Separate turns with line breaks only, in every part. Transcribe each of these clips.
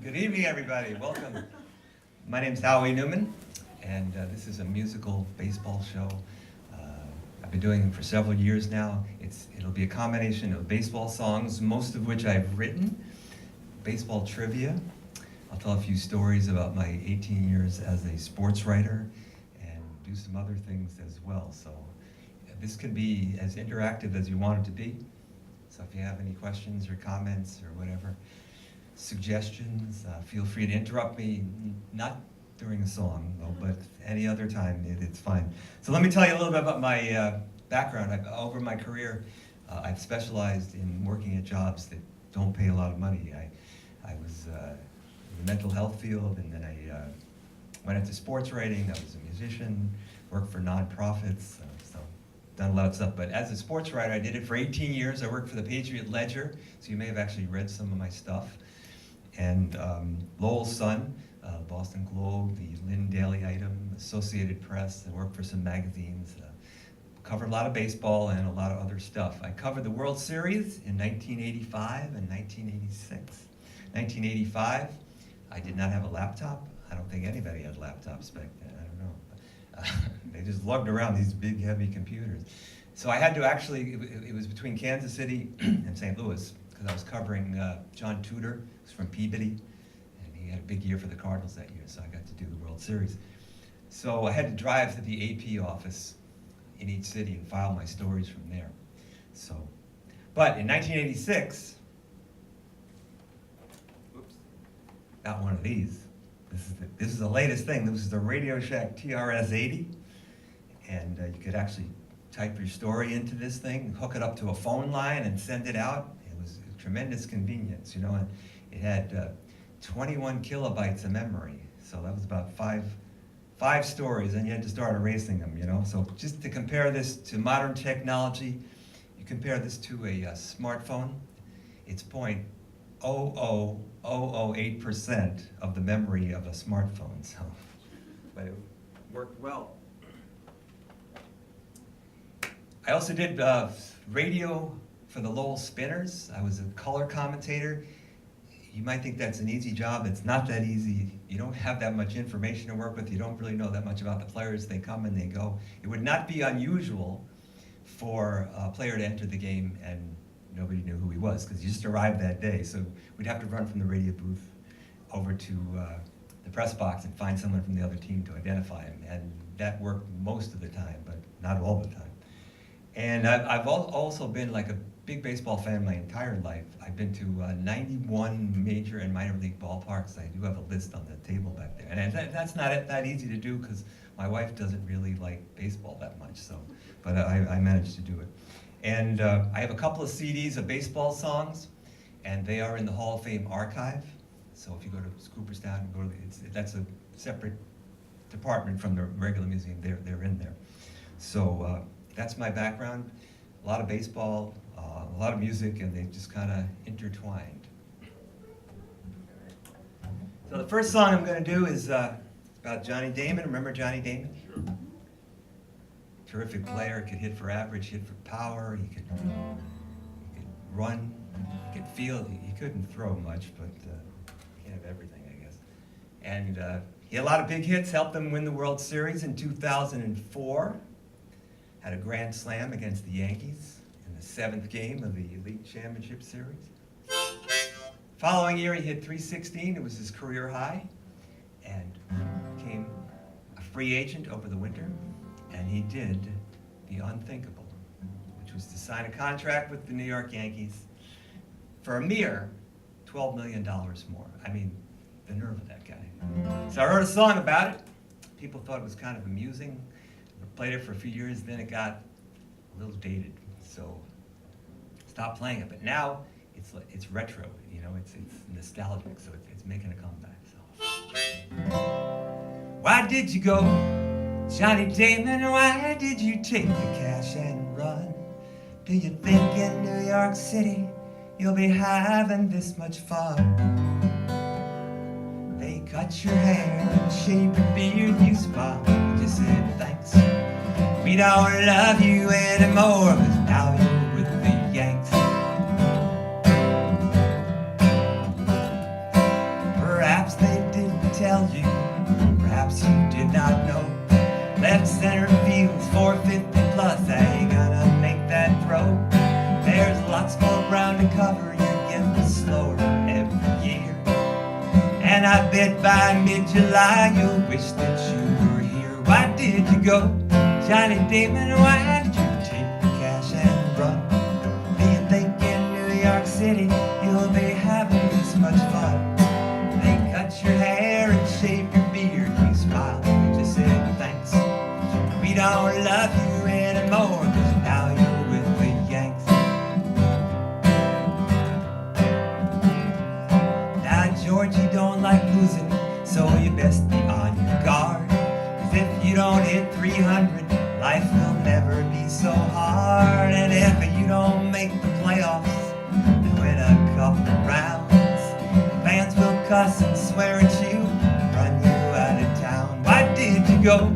Good evening, everybody. Welcome. My name's Howie Newman, and this is a musical baseball show. I've been doing it for several years now. It'll be a combination of baseball songs, most of which I've written, baseball trivia. I'll tell a few stories about my 18 years as a sports writer, and do some other things as well. So this can be as interactive as you want it to be. So if you have any questions or comments or whatever, suggestions, feel free to interrupt me, not during a song, though, but any other time, it's fine. So let me tell you a little bit about my background. Over my career, I've specialized in working at jobs that don't pay a lot of money. I was in the mental health field, and then I went into sports writing. I was a musician, worked for nonprofits, so done a lot of stuff. But as a sports writer, I did it for 18 years. I worked for the Patriot Ledger, so you may have actually read some of my stuff. And Lowell Sun, Boston Globe, the Lynn Daily Item, Associated Press. I worked for some magazines. Covered a lot of baseball and a lot of other stuff. I covered the World Series in 1985 and 1986. 1985, I did not have a laptop. I don't think anybody had laptops back then. I don't know. They just lugged around these big, heavy computers. So I had to actually, it was between Kansas City and St. Louis, because I was covering John Tudor, who's from Peabody, and he had a big year for the Cardinals that year, so I got to do the World Series. So I had to drive to the AP office in each city and file my stories from there. So, but in 1986, got one of these. This is the latest thing. This is the Radio Shack TRS-80, and you could actually type your story into this thing, hook it up to a phone line, and send it out. It was a tremendous convenience, you know. And it had 21 kilobytes of memory, so that was about five stories, and you had to start erasing them, you know. So just to compare this to modern technology, you compare this to a smartphone, it's 0.00008% of the memory of a smartphone. So, but it worked well. I also did radio for the Lowell Spinners. I was a color commentator. You might think that's an easy job. It's not that easy. You don't have that much information to work with. You don't really know that much about the players. They come and they go. It would not be unusual for a player to enter the game and nobody knew who he was, because he just arrived that day. So we'd have to run from the radio booth over to the press box and find someone from the other team to identify him. And that worked most of the time, but not all the time. And I've also been like a big baseball fan my entire life. I've been to 91 major and minor league ballparks. I do have a list on the table back there. And that's not that easy to do, because my wife doesn't really like baseball that much, so, but I managed to do it. And I have a couple of CDs of baseball songs, and they are in the Hall of Fame archive. So if you go to Cooperstown, that's a separate department from the regular museum. They're in there. So that's my background. A lot of baseball, a lot of music, and they just kind of intertwined. So the first song I'm going to do is about Johnny Damon. Remember Johnny Damon?
Sure.
Terrific player, could hit for average, hit for power, he could run, he could field. He couldn't throw much, but he had everything, I guess. And he had a lot of big hits, helped them win the World Series in 2004. Had a grand slam against the Yankees in the 7th game of the Elite Championship Series. Following year, he hit .316. It was his career high, and became a free agent over the winter. And he did the unthinkable, which was to sign a contract with the New York Yankees for a mere $12 million more. I mean, the nerve of that guy. So I wrote a song about it. People thought it was kind of amusing. I played it for a few years, then it got a little dated. So stopped playing it. But now it's retro, you know, it's nostalgic, so it's making a comeback. So. Why did you go, Johnny Damon? Why did you take the cash and run? Do you think in New York City you'll be having this much fun? They cut your hair and shave your beard, you smiled, you just said thanks. We don't love you anymore, 'cause now you're with the Yanks. left center field's 450 plus. I ain't gonna make that throw. There's lots more ground to cover. You're getting slower every year. And I bet by mid-July you'll wish that you were here. Why did you go, Johnny Damon? Why did you take the cash and run? Do you think in New York City you'll be having this much fun? They cut your hair and shave your beard. You smiled and just said thanks. We don't love you anymore, 'cause now you're with the Yanks. Now George, you don't like losing, so you best be on your guard. 'Cause if you don't hit 300, life will never be so hard. And if you don't make the playoffs and win a couple rounds, fans will cuss and swear at you, run you out of town. Why did you go,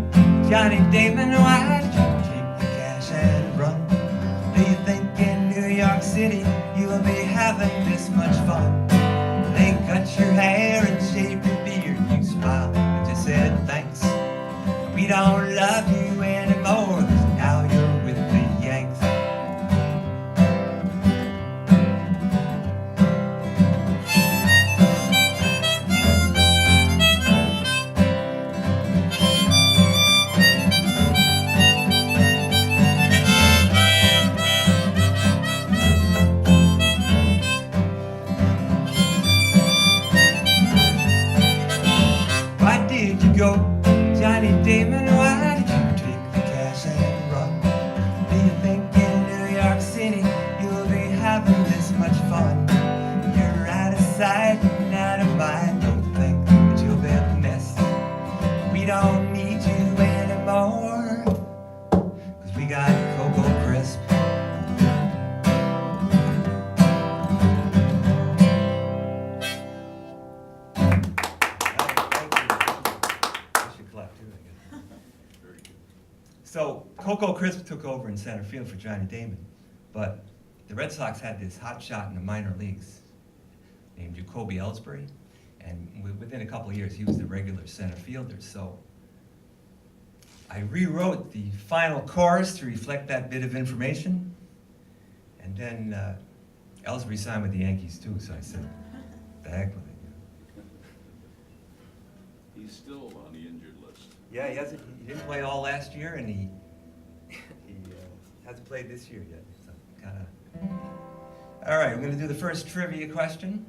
Johnny Damon? Why did you take the cash and run? Do you think in New York City you'll be having this much fun? They cut your hair and shave your beard. You smiled and just said thanks. We don't love you anymore, 'cause now you're with the Yanks. Why did you go, Johnny Damon? Why did you take the cash and run? Do you think in New York City you'll be having this much fun? You're out of sight and out of mind. Don't think that you'll be a mess. We don't need you anymore, 'cause we got Cocoa Crisp. So Cocoa Crisp took over in center field for Johnny Damon, but the Red Sox had this hot shot in the minor leagues named Jacoby Ellsbury, and within a couple of years he was the regular center fielder. So I rewrote the final chorus to reflect that bit of information, and then Ellsbury signed with the Yankees too, so I said, the heck with it.
He's still on the injured list.
Yeah, he didn't play all last year, and he hasn't played this year yet. So all right, we're going to do the first trivia question.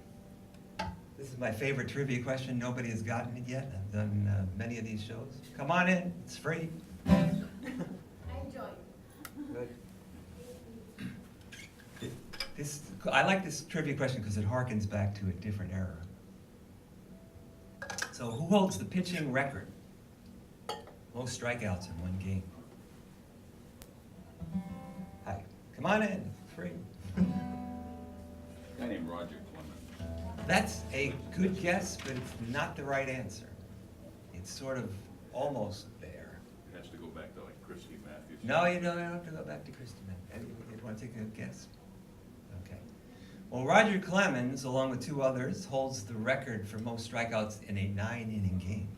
This is my favorite trivia question. Nobody has gotten it yet. I've done many of these shows. Come on in. It's free.
I enjoy it.
Good. I like this trivia question because it harkens back to a different era. So who holds the pitching record? Most strikeouts in one game. Hi. Come on in. It's free.
A guy named Roger Clemens.
That's a good guess, but it's not the right answer. It's sort of almost there.
It has to go back to like Christy Matthews.
No, you don't have to go back to Christy. You want to take a guess? Okay. Well, Roger Clemens, along with two others, holds the record for most strikeouts in a 9-inning game.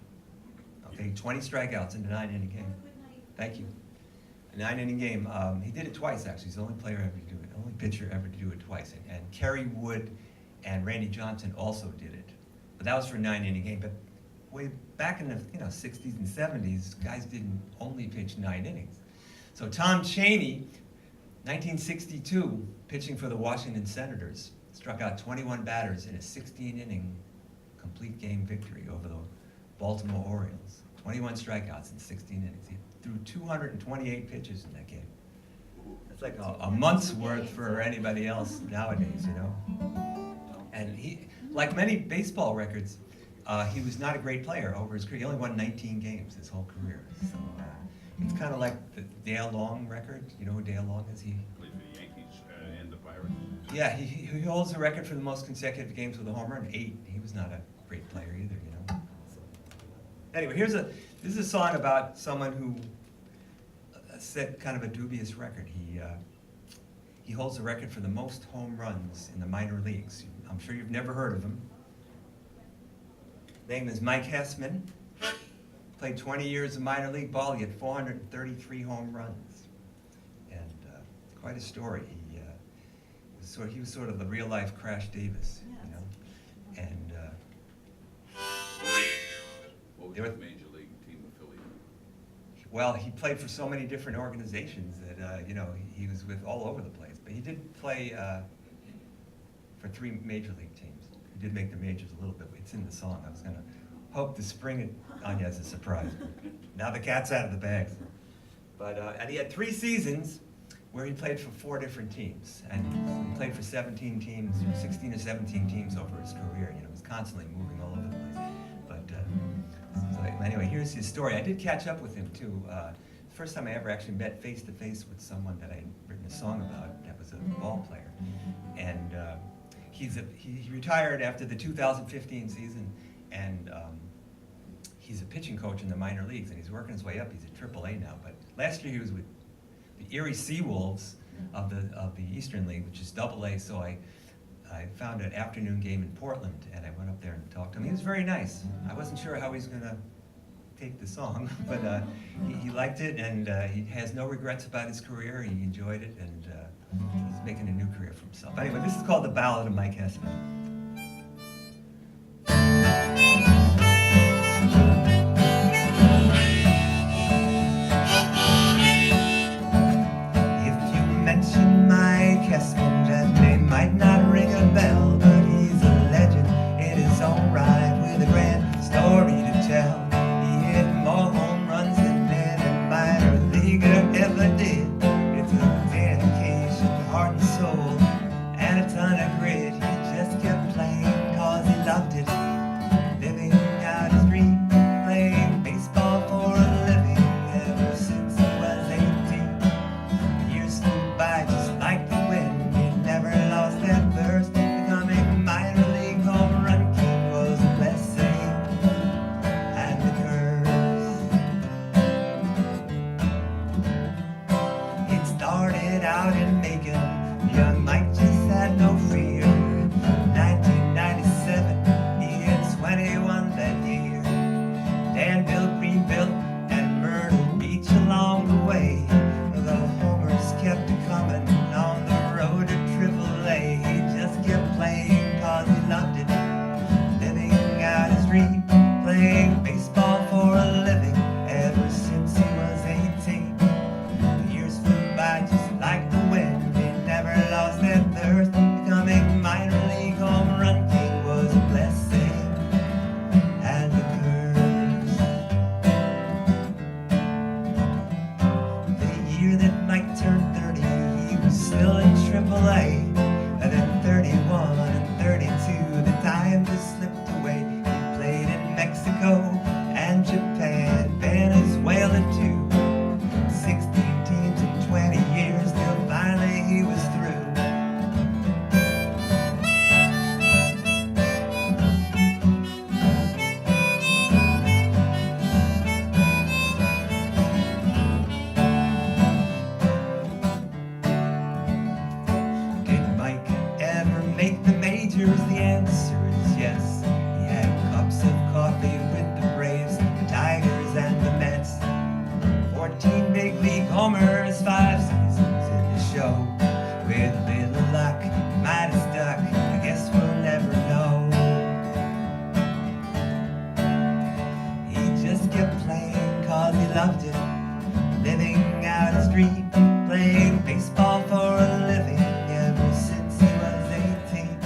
Okay, 20 strikeouts in a 9-inning game. Thank you. A 9-inning game. He did it twice, actually. He's the only player ever to do it, only pitcher ever to do it twice. And Kerry Wood and Randy Johnson also did it. But that was for a 9-inning game. But way back in the 60s and 70s, guys didn't only pitch 9 innings. So Tom Chaney, 1962, pitching for the Washington Senators, struck out 21 batters in a 16-inning complete game victory over the Baltimore Orioles. 21 strikeouts in 16 innings. He threw 228 pitches in that game. That's like a month's worth for anybody else nowadays, And he, like many baseball records, he was not a great player over his career. He only won 19 games his whole career. So it's kind of like the Dale Long record. You know who Dale Long is? He
Played for the Yankees and the Pirates.
Yeah, he holds the record for the most consecutive games with a home run, 8. He was not a great player either, So. Anyway, this is a song about someone who set kind of a dubious record. He holds the record for the most home runs in the minor leagues. I'm sure you've never heard of him. His name is Mike Hessman. played 20 years of minor league ball. He had 433 home runs, and quite a story. He was sort of the real life Crash Davis, you know, and
What was
There
his
were-
major league team affiliate?
well, he played for so many different organizations that you know, he was with all over the place. But he did play for 3 major league teams. He did make the majors a little bit. It's in the song. I was gonna hope to spring it on you as a surprise. Now the cat's out of the bag. But and he had 3 seasons where he played for 4 different teams, and he played for 17 teams, 16 or 17 teams over his career. You know, he was constantly moving all over the place. But so anyway, here's his story. I did catch up with him too. The first time I ever actually met face to face with someone that I had written a song about. That was a ball player, and he retired after the 2015 season, and he's a pitching coach in the minor leagues, and he's working his way up. He's at AAA now, but last year he was with the Erie Seawolves of the Eastern League, which is AA. So I found an afternoon game in Portland, and I went up there and talked to him. He was very nice. I wasn't sure how he's gonna take the song, but he liked it, and he has no regrets about his career. He enjoyed it, and he's making a new career for himself. Anyway, this is called The Ballad of Mike Hessman. That name might not ring a bell, but he's a legend in his own right, with a grand story to tell. He hit more home runs than any minor leaguer ever did. It's a dedication to heart and soul and a ton of grit. He just kept playing cause he loved it, living out his dream, playing baseball for a living ever since he was 18. The years flew by just like the wind. Never lost that thirst. Becoming minor league home run king was a blessing and a curse. It started out in Macon. Young Mike just had no fear. 1997, he hit 21 that year. Dan built, rebuilt, and Myrtle Beach along the way. The homers kept coming on the road to AAA. He just kept playing cause he loved it, living out his dream, playing baseball for a living ever since he was 18. The years flew by just like the wind. He never lost that thirst. Becoming minor league home run king was a blessing and a curse. The year that Mike turned 30, he was still in AAA. And then 31 and 32, the time just slipped away. He played in Mexico and Japan, Venezuela too. 16 teams in 20 years, till finally he was through. Make the majors? The answer is yes. He had cups of coffee with the Braves, the Tigers, and the Mets. 14 big league homers, 5 seasons in the show. With a little luck, he might have stuck. I guess we'll never know. He just kept playing cause he loved it, living out his dream, playing baseball for a living ever since he was 18.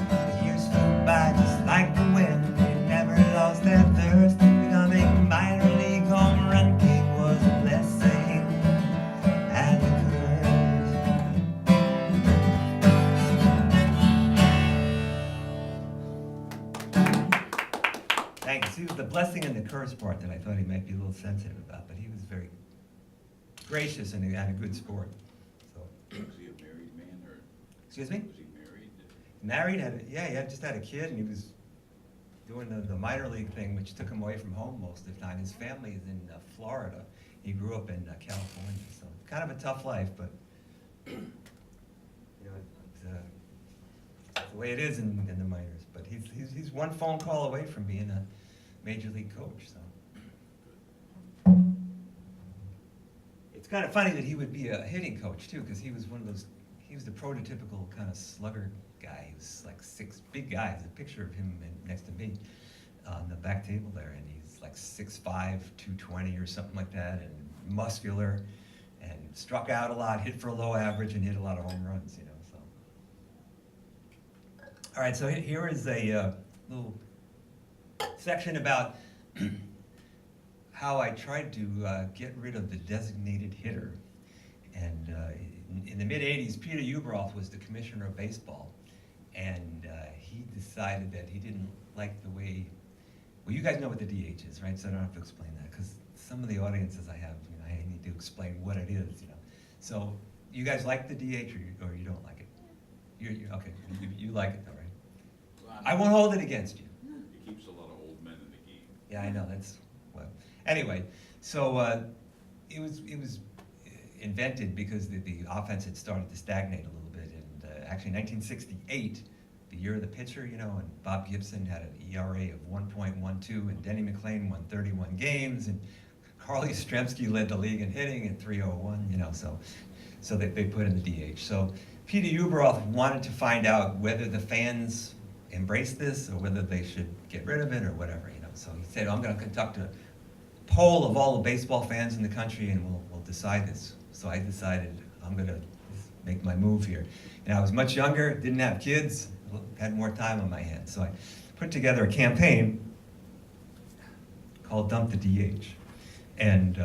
The years flew by just like the wind. He never lost that thirst. Becoming minor league home run king was a blessing and a curse. Thanks. It was the blessing and the curse part that I thought he might be a little sensitive about, but he was very gracious and a good sport. So.
Was he a married man, or
Excuse me?
was he married?
Married, he had just had a kid, and he was doing the minor league thing, which took him away from home most of the time. His family is in Florida. He grew up in California, so kind of a tough life, but you know, it's the way it is in the minors. But he's one phone call away from being a major league coach. So It's kind of funny that he would be a hitting coach too, because he was one of those, he was the prototypical kind of slugger guy. He was like big guy. There's a picture of him next to me on the back table there, and he's like 6'5", 220 or something like that, and muscular, and struck out a lot, hit for a low average, and hit a lot of home runs, you know, so. All right, so here is a little section about how I tried to get rid of the designated hitter. And in the mid-'80s, Peter Ueberroth was the commissioner of baseball, and he decided that he didn't like the way, well, you guys know what the DH is, right? So I don't have to explain that, because some of the audiences I have, you know, I need to explain what it is, you know. So you guys like the DH, or you don't like it? You're okay, you like it though, right?
Well,
I won't hold it against you.
It keeps a lot of old men in the game.
Yeah, I know, that's, well, anyway, so it was invented because the offense had started to stagnate a little bit, and actually 1968, the year of the pitcher, you know, and Bob Gibson had an ERA of 1.12, and Denny McClain won 31 games, and Carly Yastrzemski led the league in hitting at 301, you know, so they put in the DH. So Peter Ueberroth wanted to find out whether the fans embraced this or whether they should get rid of it or whatever, you know. So he said, I'm going to conduct a poll of all the baseball fans in the country, and we'll decide this. So I decided I'm going to make my move here. And I was much younger, didn't have kids, had more time on my hands. So I put together a campaign called Dump the DH. And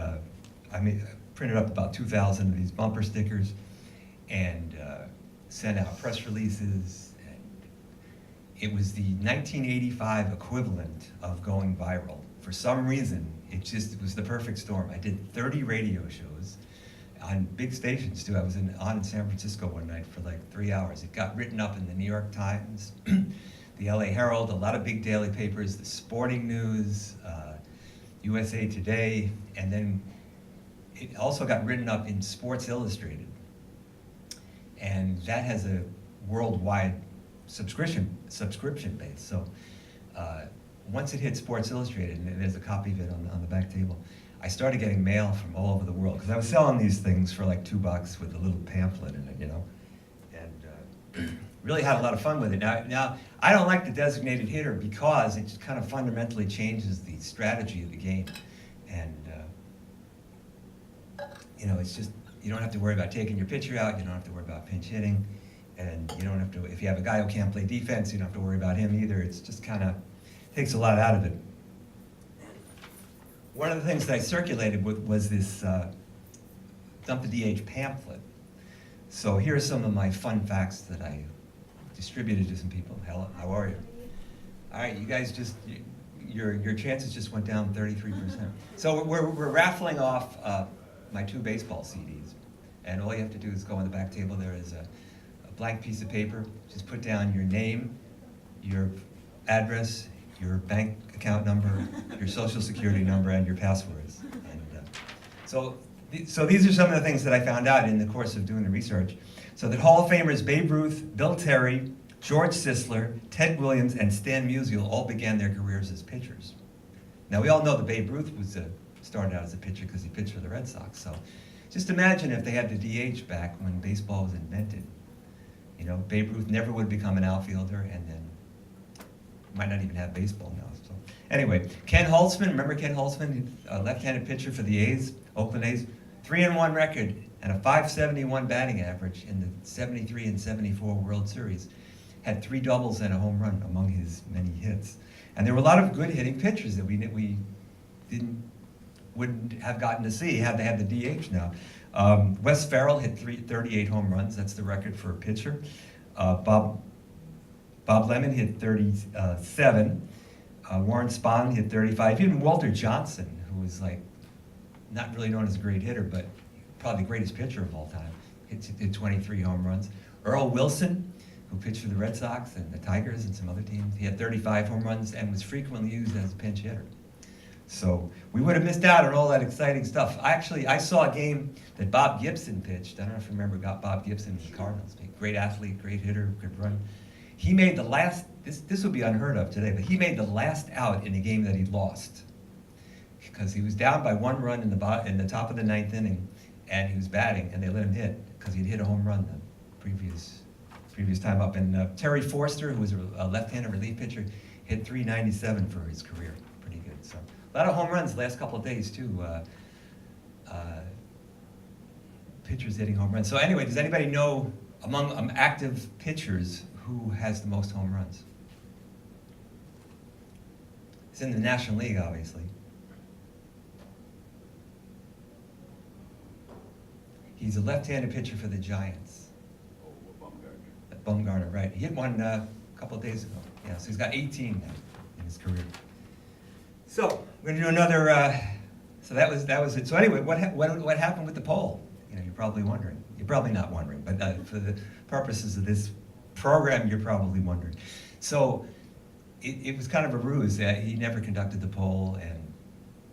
I printed up about 2,000 of these bumper stickers and sent out press releases. And it was the 1985 equivalent of going viral. For some reason, it was the perfect storm. I did 30 radio shows on big stations too. I was on in San Francisco one night for like 3 hours. It got written up in the New York Times, the LA Herald, a lot of big daily papers, the Sporting News, USA Today, and then it also got written up in Sports Illustrated. And that has a worldwide subscription base. So once it hit Sports Illustrated, and there's a copy of it on the back table, I started getting mail from all over the world, because I was selling these things for like $2 with a little pamphlet in it, you know, and really had a lot of fun with it. Now, I don't like the designated hitter because it just kind of fundamentally changes the strategy of the game, and you know, it's just, you don't have to worry about taking your pitcher out, you don't have to worry about pinch hitting, and you don't have to, if you have a guy who can't play defense, you don't have to worry about him either. It's just kind of takes a lot out of it. One of the things that I circulated was this Dump the DH pamphlet. So here are some of my fun facts that I distributed to some people. Hello, how are you? All right, you guys just, your chances just went down 33%. So we're raffling off my 2 baseball CDs. And all you have to do is go on the back table. There is a blank piece of paper. Just put down your name, your address, your bank account number, your social security number, and your passwords. And so these are some of the things that I found out in the course of doing the research. So that Hall of Famers Babe Ruth, Bill Terry, George Sisler, Ted Williams, and Stan Musial all began their careers as pitchers. Now we all know that Babe Ruth started out as a pitcher because he pitched for the Red Sox. So just imagine if they had the DH back when baseball was invented. You know, Babe Ruth never would become an outfielder, and then might not even have baseball now. So anyway, Ken Holtzman, remember Ken Holtzman, a left-handed pitcher for the A's, Oakland A's, 3-1 record and a .571 batting average in the 73 and 74 World Series. Had 3 doubles and a home run among his many hits. And there were a lot of good hitting pitchers that we wouldn't have gotten to see had they had the DH now. Wes Farrell hit 38 home runs. That's the record for a pitcher. Bob Lemon hit 37. Warren Spahn hit 35. Even Walter Johnson, who was like not really known as a great hitter, but probably the greatest pitcher of all time, hit 23 home runs. Earl Wilson, who pitched for the Red Sox and the Tigers and some other teams, he had 35 home runs and was frequently used as a pinch hitter. So we would have missed out on all that exciting stuff. I saw a game that Bob Gibson pitched. I don't know if you remember Bob Gibson with the Cardinals. Great athlete, great hitter, could run. He made the last, this would be unheard of today, but he made the last out in a game that he lost. Because he was down by 1 run in the top of the 9th inning, and he was batting, and they let him hit because he'd hit a home run the previous time up. And Terry Forster, who was a left-handed relief pitcher, hit .397 for his career. Pretty good. So a lot of home runs the last couple of days too. Pitchers hitting home runs. So anyway, does anybody know among active pitchers who has the most home runs? It's in the National League, obviously. He's a left-handed pitcher for the Giants.
Oh, Bumgarner.
Bumgarner, right. He hit one a couple of days ago. Yeah, so he's got 18 now in his career. So we're going to do another, so that was it. So anyway, what happened with the poll? You know, you're probably wondering. You're probably not wondering, but for the purposes of this program, you're probably wondering. So it was kind of a ruse. He never conducted the poll and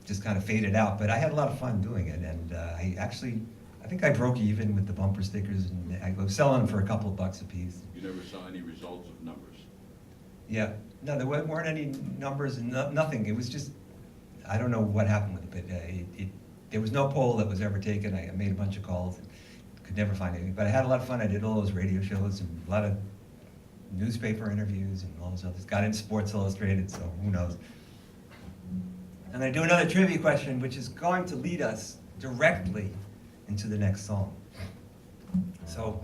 just kind of faded out, but I had a lot of fun doing it, and I think I broke even with the bumper stickers, and I was selling them for a couple of bucks a piece.
You never saw any results of numbers?
Yeah, no, there weren't any numbers and nothing. It was just, I don't know what happened with it, but there was no poll that was ever taken. I made a bunch of calls and could never find anything. But I had a lot of fun. I did all those radio shows and a lot of newspaper interviews and all those others. Got in Sports Illustrated, so who knows. I'm going to do another trivia question, which is going to lead us directly into the next song. So,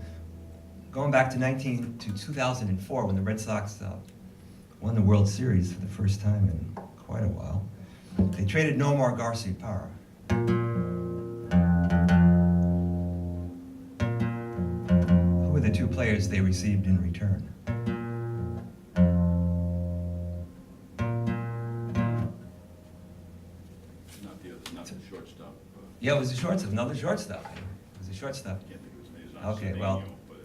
going back to 2004, when the Red Sox won the World Series for the first time in quite a while, they traded Nomar Garciaparra. Who were the two players they received in return?
Not the shortstop.
Yeah, it was a shortstop, another shortstop. It was a shortstop.
I can't think of his name. It's not
Okay,
Savinio,
well,
but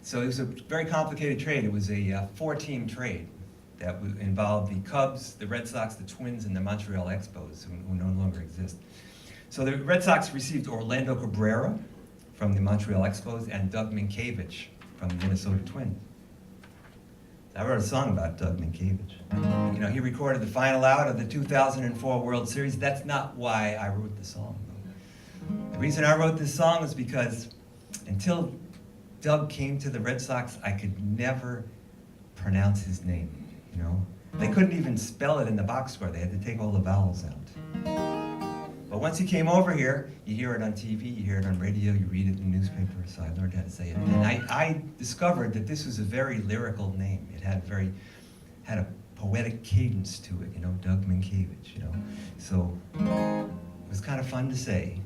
so it was a very complicated trade. It was a four-team trade that involved the Cubs, the Red Sox, the Twins, and the Montreal Expos, who no longer exist. So the Red Sox received Orlando Cabrera from the Montreal Expos and Doug Minkiewicz from the Minnesota Twins. I wrote a song about Doug Minkiewicz. You know, he recorded the final out of the 2004 World Series. That's not why I wrote the song, though. The reason I wrote this song is because until Doug came to the Red Sox, I could never pronounce his name, you know? They couldn't even spell it in the box score. They had to take all the vowels out. But once he came over here, you hear it on TV, you hear it on radio, you read it in the newspaper, so I learned how to say it. And I discovered that this was a very lyrical name. It had a poetic cadence to it, you know, Doug Minkiewicz, you know. So it was kind of fun to say.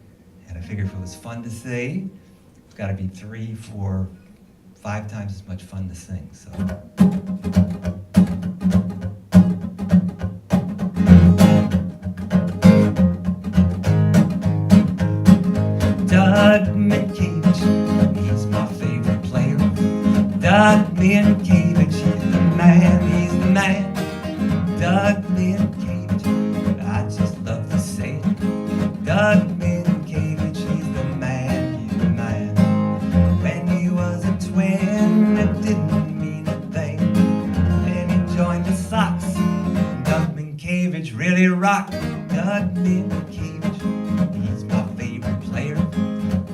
And I figured if it was fun to say, it's got to be 3, 4, 5 times as much fun to sing. So. Doug Minkiewicz, he's my favorite player. Doug Minkiewicz, he's the man, he's the man. Doug Minkiewicz, I just love to say it. Doug Minkiewicz, he's the man, he's the man. When he was a twin, it didn't mean a thing. Then he joined the Sox, Doug Minkiewicz really rocked. Doug Minkiewicz, he's my favorite player.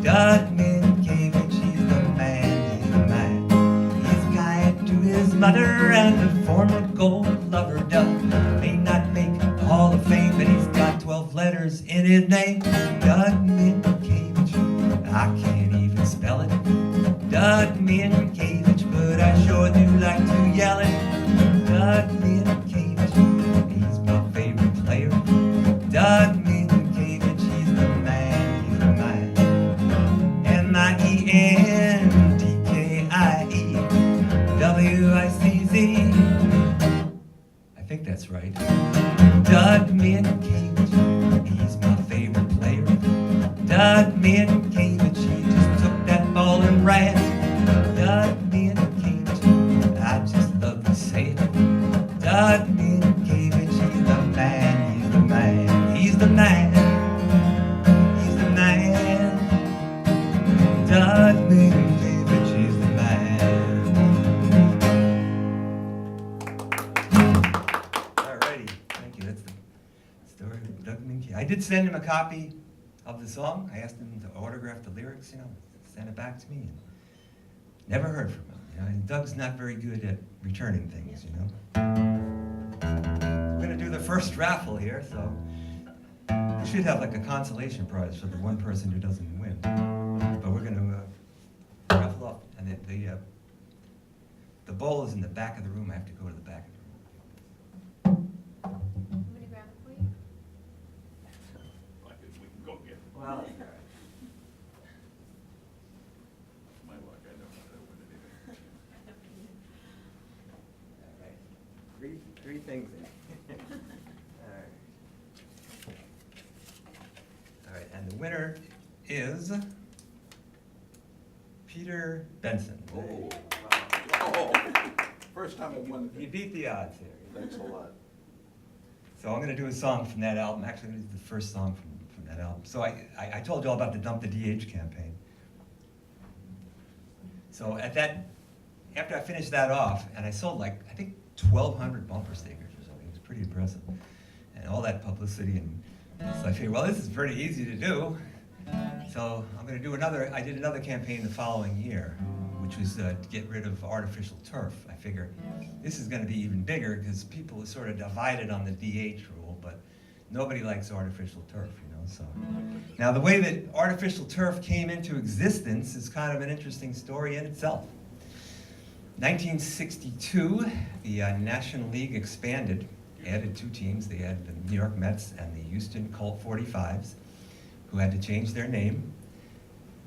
Doug Minkiewicz, he's the man, he's the man. He's kind to his mother and a former gold lover. Doug may not make the Hall of Fame, but he's got 12 letters in his name. Doug Minkiewicz, I can't even spell it. Doug Minkiewicz, but I sure do like to yell it. Doug Minkiewicz, he's my favorite player. Doug Minkiewicz, he's the man, he's the man. Mindkiewiczz. I think that's right. Doug Minkiewicz, he's my favorite player. Doug Minkiewicz, he just took that ball and ran. Doug Minkiewicz, I just love to say it. Doug Minkiewicz, he's the man, he's the man, he's the man. He's the man. Doug Minkiewicz, he's the man. Alrighty, thank you. That's the story of Doug Minkiewicz. I did send him a copy of the song. I asked him to autograph the lyrics, send it back to me, and never heard from him. And Doug's not very good at returning things, We're gonna do the first raffle here, so we should have like a consolation prize for the one person who doesn't win. But we're gonna raffle off, and the bowl is in the back of the room. I have to go to the back of the room.
I'm gonna grab it for you.
Like, we can go get it.
Well,
My luck, I don't know how to win anything.
all right. Three things in. All right, and the winner is Peter Benson.
Oh, wow. First time I've won.
He beat the odds here.
Thanks a lot.
So I'm going to do a song from that album. Actually, I'm going to do the first song from that album. So I told you all about the Dump the DH campaign. So after I finished that off, and I sold like, I think 1,200 bumper stickers or something. It was pretty impressive. And all that publicity. And so I figured, well, this is pretty easy to do. So I'm going to do I did another campaign the following year, which was to get rid of artificial turf. I figure this is going to be even bigger because people are sort of divided on the DH rule, but nobody likes artificial turf, so. Now the way that artificial turf came into existence is kind of an interesting story in itself. 1962, the National League expanded, added 2 teams. They had the New York Mets and the Houston Colt 45s, who had to change their name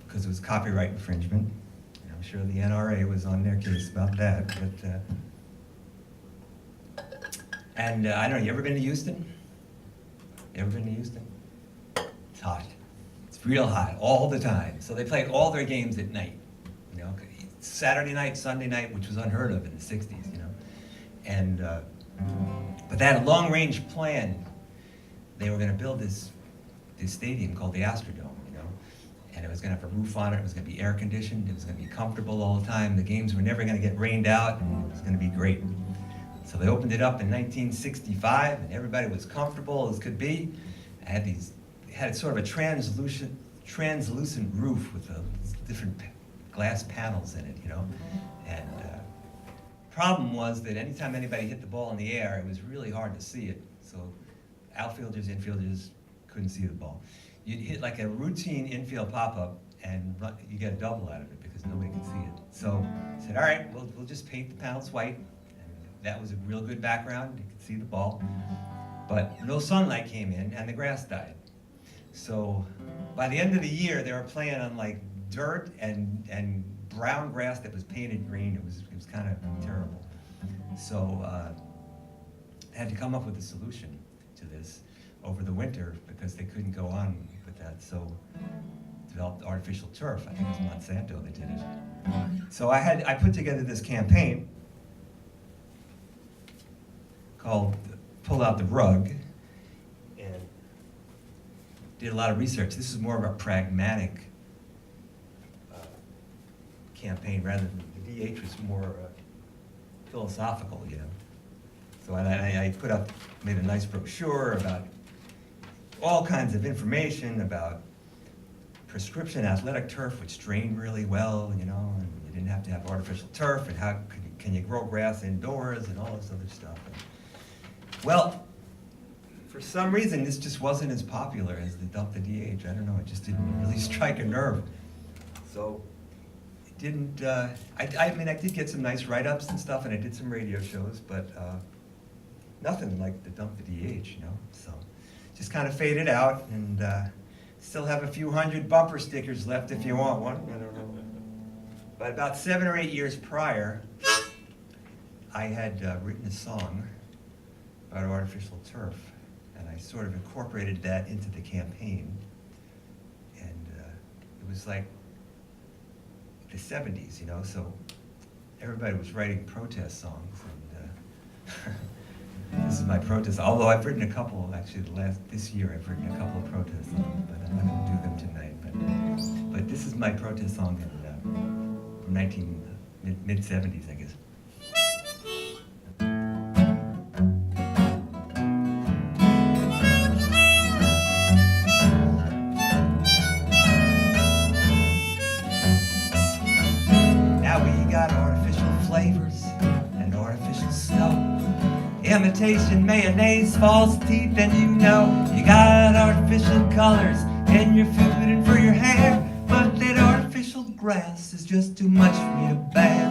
because it was copyright infringement. I'm sure the NRA was on their case about that, but I don't know, you ever been to Houston? You ever been to Houston? It's hot. It's real hot all the time. So they played all their games at night. Saturday night, Sunday night, which was unheard of in the 60s, And but they had a long-range plan. They were going to build this stadium called the Astrodome, and it was going to have a roof on it. It was going to be air conditioned. It was going to be comfortable all the time. The games were never going to get rained out, and it was going to be great. So they opened it up in 1965, and everybody was comfortable as could be. It had sort of a translucent roof with different glass panels in it, And problem was that anytime anybody hit the ball in the air, it was really hard to see it. So outfielders, infielders couldn't see the ball. You'd hit like a routine infield pop-up, and you get a double out of it because nobody could see it. So I said, all right, we'll just paint the panels white. And that was a real good background. You could see the ball. But no sunlight came in, and the grass died. So by the end of the year, they were playing on like dirt and brown grass that was painted green. It was kind of terrible. So I had to come up with a solution to this over the winter because they couldn't go on with that. So developed artificial turf. I think it was Monsanto that did it. So I put together this campaign called Pull Out the Rug, and did a lot of research. This is more of a pragmatic campaign rather than the DH was more philosophical, So I made a nice brochure about all kinds of information about prescription athletic turf, which drained really well, and you didn't have to have artificial turf, and how can you grow grass indoors, and all this other stuff. Well, for some reason, this just wasn't as popular as the Dump the DH. I don't know, it just didn't really strike a nerve. So it didn't, I mean, I did get some nice write-ups and stuff, and I did some radio shows, but nothing like the Dump the DH, So just kind of faded out, and still have a few hundred bumper stickers left if you want one. I don't know. But about 7 or 8 years prior, I had written a song about artificial turf, and I sort of incorporated that into the campaign. And it was like the 70s, so everybody was writing protest songs, and this is my protest. Although I've written a couple, actually, this year I've written a couple of protest songs, but I'm not going to do them tonight. But this is my protest song from mid-70s, I guess. imitation mayonnaise, false teeth, and you know you got artificial colors in your food and for your hair. But that artificial grass is just too much for me to bear.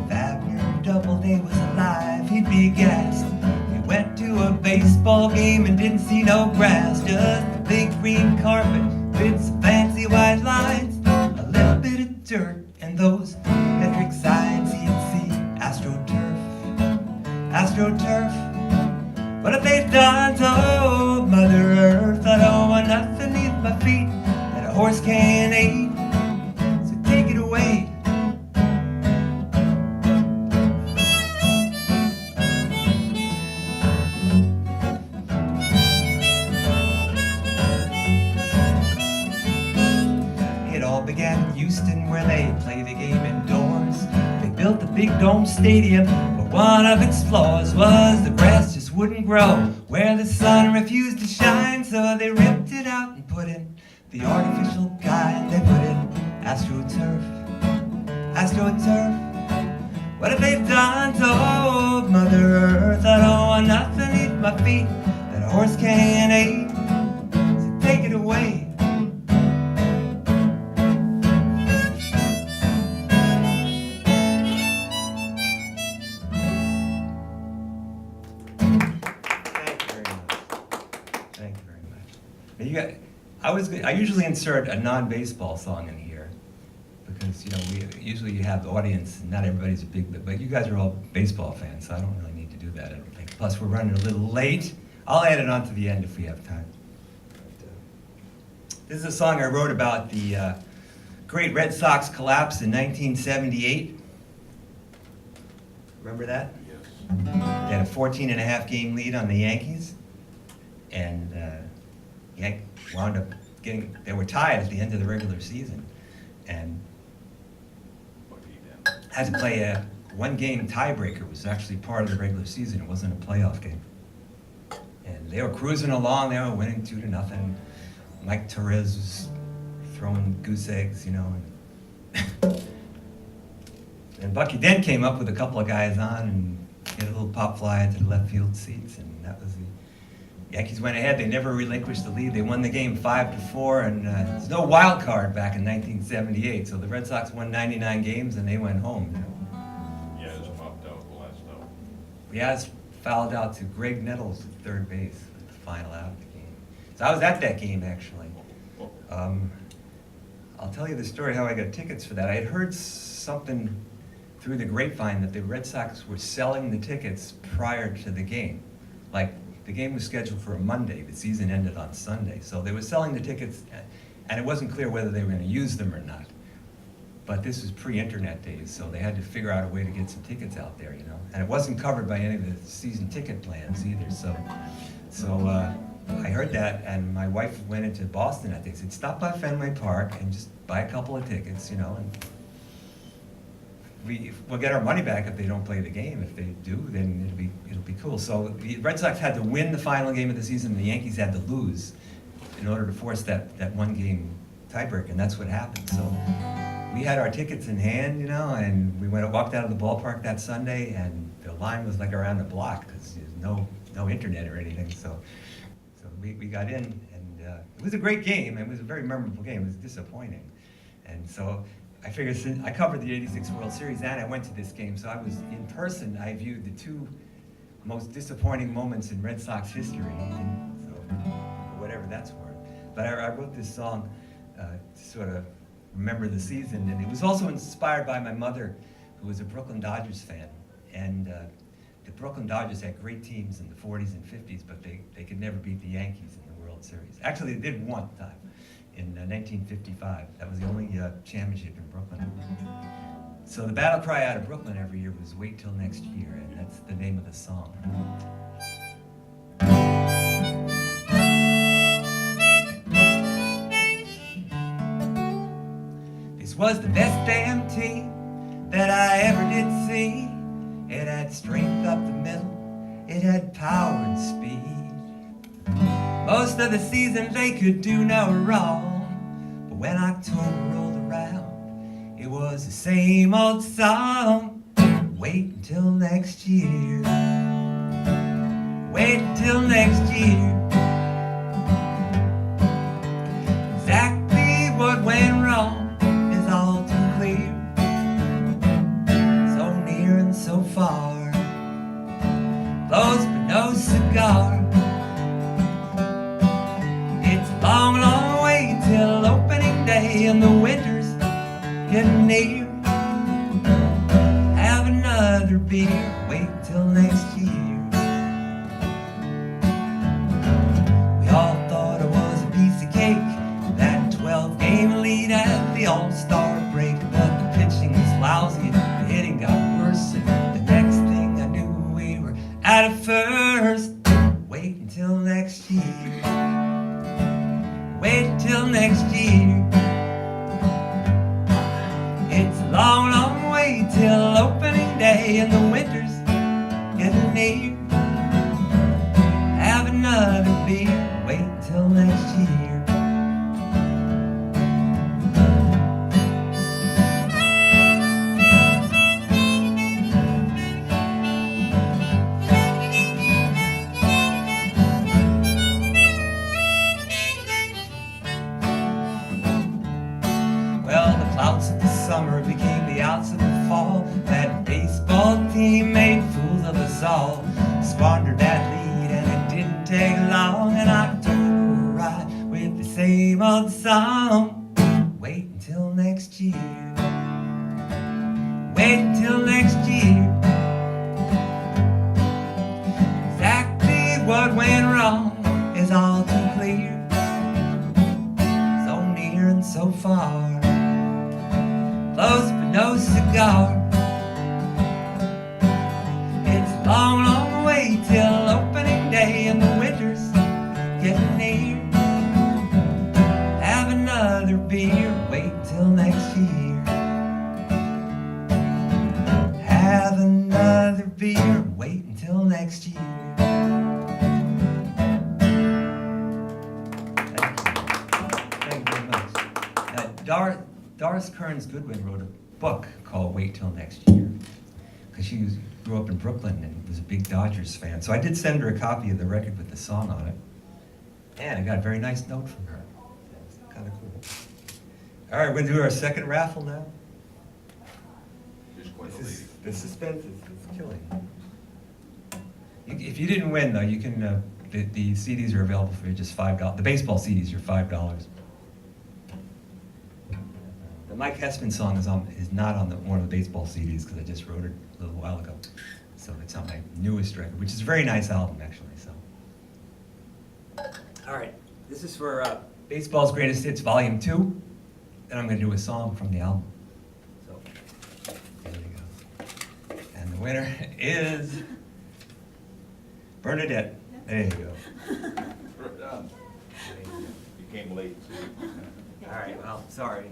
If Abner Doubleday was alive, he'd be gassed. He went to a baseball game and didn't see no grass, just a big green carpet with some fancy white lines, a little bit of dirt, and those metric signs he'd see. AstroTurf, AstroTurf. What have they done to Mother Earth? I don't want nothing beneath my feet that a horse can't eat. So take it away. It all began in Houston where they play the game indoors. They built the big dome stadium, but one of its flaws was the grass just wouldn't grow where the sun refused to shine. So they ripped it out and put in the artificial kind. They put in AstroTurf, AstroTurf. What have they done to Mother Earth? I don't want nothing beneath my feet that a horse can't eat. So take it away. Thank you very much. Now I usually insert a non-baseball song in here because usually you have the audience and not everybody's a big, but you guys are all baseball fans, so I don't really need to do that, I don't think. Plus we're running a little late. I'll add it on to the end if we have time. This is a song I wrote about the great Red Sox collapse in 1978. Remember that?
Yes.
They had a 14.5 game lead on the Yankees, and wound up they were tied at the end of the regular season, and had to play a one-game tiebreaker. It was actually part of the regular season. It wasn't a playoff game. And they were cruising along. They were winning 2-0. Mike Torres was throwing goose eggs, And Bucky Dent came up with a couple of guys on and hit a little pop fly into the left field seats, and that was the Yankees went ahead. They never relinquished the lead. They won the game 5-4, and there's no wild card back in 1978. So the Red Sox won 99 games and they went home.
Yeah, it's popped out the last out.
Riaz fouled out to Greg Nettles at third base with the final out of the game. So I was at that game actually. I'll tell you the story how I got tickets for that. I had heard something through the grapevine that the Red Sox were selling the tickets prior to the game. Like, the game was scheduled for a Monday, the season ended on Sunday. So they were selling the tickets, and it wasn't clear whether they were going to use them or not. But this was pre-internet days, so they had to figure out a way to get some tickets out there, And it wasn't covered by any of the season ticket plans either. So I heard that, and my wife went into Boston. I think said, stop by Fenway Park and just buy a couple of tickets, and we'll get our money back if they don't play the game. If they do, then it'll be cool. So the Red Sox had to win the final game of the season, and the Yankees had to lose in order to force that one-game tiebreak, and that's what happened. So we had our tickets in hand, and we walked out of the ballpark that Sunday, and the line was like around the block because there's no internet or anything. So we got in, and it was a great game. It was a very memorable game. It was disappointing, and so I figured since I covered the '86 World Series and I went to this game, so I was in person. I viewed the two most disappointing moments in Red Sox history, so whatever that's worth. But I wrote this song to sort of remember the season, and it was also inspired by my mother, who was a Brooklyn Dodgers fan, and the Brooklyn Dodgers had great teams in the 40s and 50s, but they could never beat the Yankees in the World Series. Actually, they did one time. In 1955. That was the only championship in Brooklyn. So the battle cry out of Brooklyn every year was wait till next year, and that's the name of the song. This was the best damn team that I ever did see. It had strength up the middle, it had power and speed. Most of the season they could do no wrong, but when October rolled around, it was the same old song, wait until next year. Wait till next year. Exactly what went wrong is all too clear. So near and so far, close but no cigar. It's a long, long way till opening day, and the winter's getting near. Have another beer, wait till next year. We all thought it was a piece of cake, that 12-game lead at the All-Star break, but the pitching was lousy, the hitting got worse, and the next thing I knew we were out of first. Wait until next year. Wait till next year. It's a long, long way till opening day, and the winter's getting near. Have another beer, wait till next year. Well, the clouds of the summer became the outs of the fall. That baseball team made fools of us all. Squandered that lead and it didn't take long, and October arrived with the same old song. Wait until next year. Wait until next year. Exactly what went wrong is all too clear. So near and so far, close but no cigar. It's a long, long way till opening day, and the winter's getting near. Have another beer, wait till next year. Have another beer, wait until next year. Thank you very much. Doris Kearns Goodwin wrote a book called Wait Till Next Year, because she grew up in Brooklyn and was a big Dodgers fan. So I did send her a copy of the record with the song on it, and I got a very nice note from her. It's kind of cool. All right, we're going to do our second raffle now.
Just quite a
This
lady.
is, the suspense is killing. If you didn't win, though, you can, the CDs are available for you, just $5. The baseball CDs are $5. The Mike Hessman song is not on one of the baseball CDs, because I just wrote it a little while ago. So it's on my newest record, which is a very nice album, actually. So, all right, this is for Baseball's Greatest Hits Volume 2, and I'm going to do a song from the album. So there you go. And the winner is Bernadette. There you go.
Right on. You came late, too.
All right, well, sorry.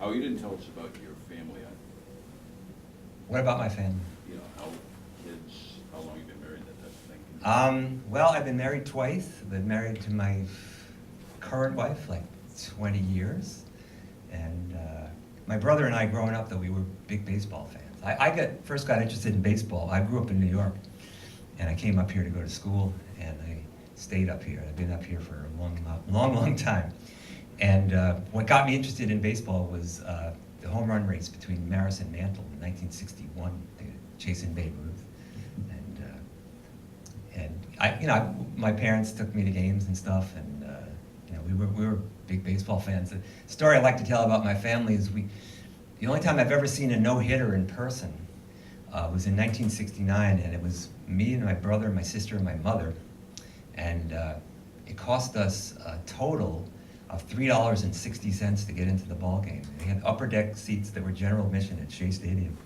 Oh, you didn't tell us about your family.
What about my family?
You know, how kids, how long you been married, that type of thing.
Well, I've been married twice. I've been married to my current wife like 20 years. And my brother and I, growing up, though, we were big baseball fans. I first got interested in baseball. I grew up in New York, and I came up here to go to school, and I stayed up here. I've been up here for a long time. And what got me interested in baseball was the home run race between Maris and Mantle in 1961, chasing Babe Ruth. And my parents took me to games and stuff, and we were big baseball fans. The story I like to tell about my family is the only time I've ever seen a no-hitter in person was in 1969, and it was me and my brother, my sister, and my mother, and it cost us a total of $3.60 to get into the ball game. They had upper deck seats that were general admission at Shea Stadium,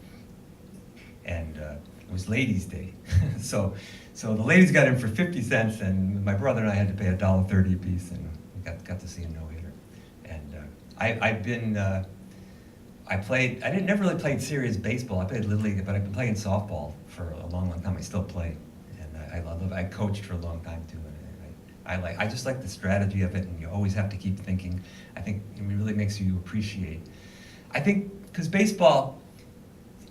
and it was Ladies' Day, so the ladies got in for 50 cents, and my brother and I had to pay $1.30 a piece, and we got to see a no-hitter. And I never really played serious baseball. I played Little League, but I've been playing softball for a long time. I still play, and I love it. I coached for a long time too. And I just like the strategy of it, and you always have to keep thinking. I think it really makes you appreciate. I think because baseball,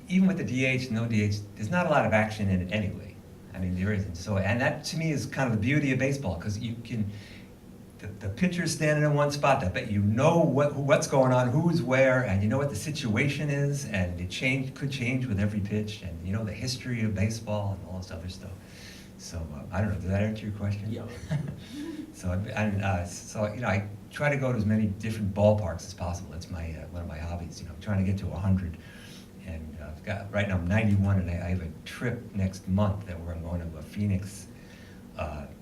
even with the DH, no DH, there's not a lot of action in it anyway. I mean, there isn't. So, and that to me is kind of the beauty of baseball, because you can, the pitcher's standing in one spot, I bet you know what's going on, who's where, and you know what the situation is, and it could change with every pitch, and you know the history of baseball and all this other stuff. So, I don't know, did that answer your question?
Yeah.
So you know, I try to go to as many different ballparks as possible. That's my one of my hobbies. You know, I'm trying to get to 100, and I've got right now I'm 91, and I have a trip next month where I'm going to Phoenix,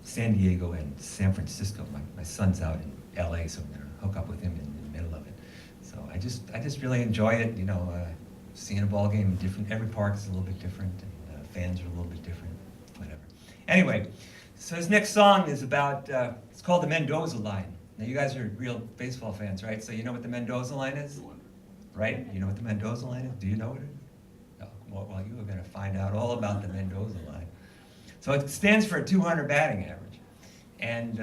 San Diego, and San Francisco. My son's out in L.A., so I'm gonna hook up with him in the middle of it. So I just really enjoy it. You know, seeing a ball game in different. Every park is a little bit different, and fans are a little bit different. Whatever. Anyway. So this next song is about, it's called the Mendoza Line. Now you guys are real baseball fans, right? So you know what the Mendoza Line is? Right? You know what the Mendoza Line is? Do you know what it is? No. Well, you are going to find out all about the Mendoza Line. So it stands for a 200 batting average. And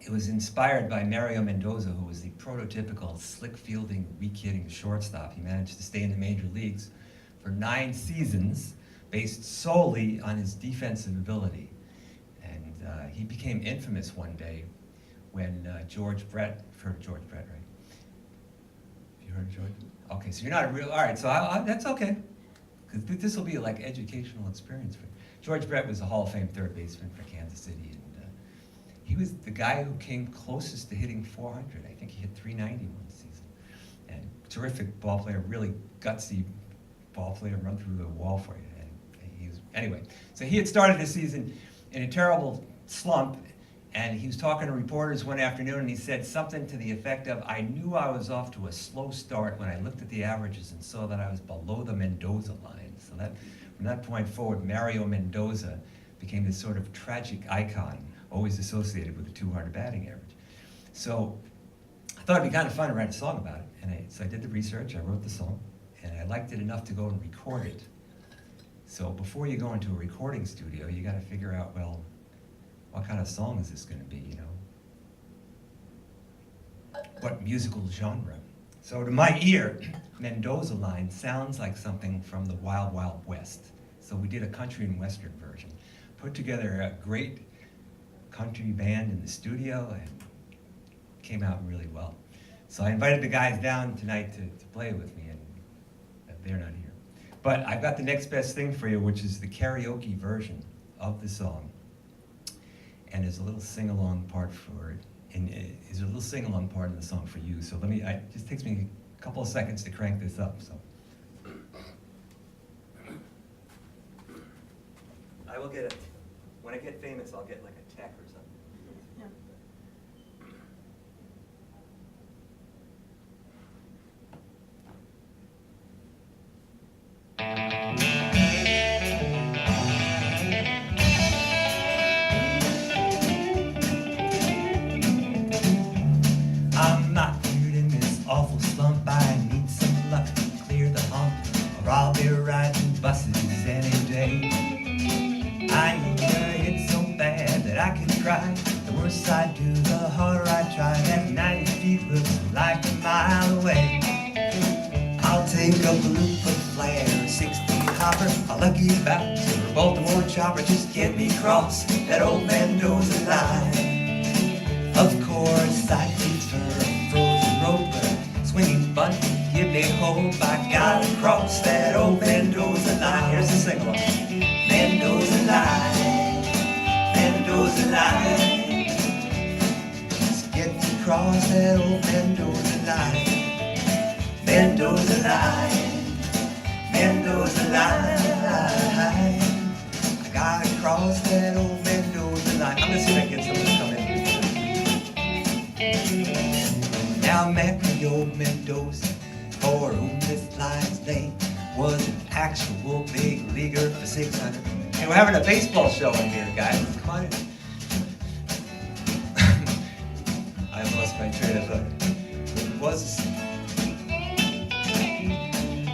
it was inspired by Mario Mendoza, who was the prototypical slick fielding, weak hitting shortstop. He managed to stay in the major leagues for 9 seasons based solely on his defensive ability. He became infamous one day when George Brett, you've heard of George Brett, right? Have you heard of George? Okay, so you're not a real, all right, so that's okay. Because this will be like educational experience for you. George Brett was a Hall of Fame third baseman for Kansas City, and he was the guy who came closest to hitting 400. I think he hit 390 one season. And terrific ball player, really gutsy ball player, run through the wall for you. And he was, anyway, so he had started the season in a terrible slump, and he was talking to reporters one afternoon, and he said something to the effect of, I knew I was off to a slow start when I looked at the averages and saw that I was below the Mendoza line. So that, from that point forward, Mario Mendoza became this sort of tragic icon, always associated with the 200 batting average. So I thought it'd be kind of fun to write a song about it, and so I did the research, I wrote the song, and I liked it enough to go and record it. So before you go into a recording studio, you got to figure out, well, what kind of song is this going to be, you know? What musical genre? So to my ear, Mendoza Line sounds like something from the Wild Wild West. So we did a country and western version. Put together a great country band in the studio, and came out really well. So I invited the guys down tonight to play with me, and they're not here. But I've got the next best thing for you, which is the karaoke version of the song. And there's a little sing-along part for it. And there's a little sing-along part in the song for you. So it just takes me a couple of seconds to crank this up. So I will get it. When I get famous, I'll get like a tech or something.
Yeah.
I'm not cleared in this awful slump. I need some luck to clear the hump, or I'll be riding buses any day. I know it's so bad that I could cry. The worse I do, the harder I try. That 90 feet looks like a mile away. I'll take up a loop of flare, a 16 hopper, a lucky bouncer, a Baltimore chopper. Just get me across that old Mendoza line. Of course, I prefer a frozen rope, a swinging bunt, give me hope. I gotta cross that old Mendoza line. Here's the sing-along. Mendoza line, Mendoza line. Just get me across that old Mendoza line. Mendoza line, Mendoza line. I gotta cross that old Mendoza line. I'm gonna see if I can get someone to come in. Now Mario Mendoza, for whom this line's name, was an actual big leaguer for 600. Hey, we're having a baseball show in here, guys. Come on in. I lost my train of thought. Was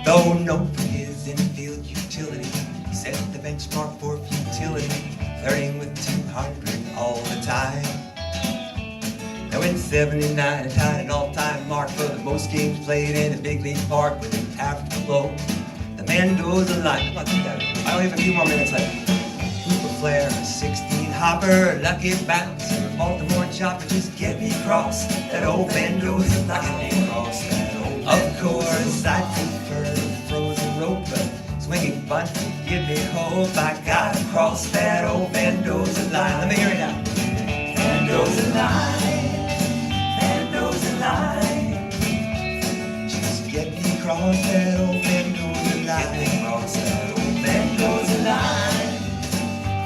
though known for his infield utility, he set the benchmark for futility, flirting with 200 all the time. Now in '79, it tied an all-time mark for the most games played in a big league park with an average below the Mendoza line. Come on, I only have a few more minutes left. flare, a 16 hopper, lucky bouncer, Baltimore chopper, just get me across that old Mendoza line. Of course, I prefer the frozen rope, but swinging bunt to give me hope. I gotta cross that old Mendoza line. Let me hear it now. Mendoza line, Mendoza line. Just get me across that old Mendoza line. Get me across that old Mendoza line,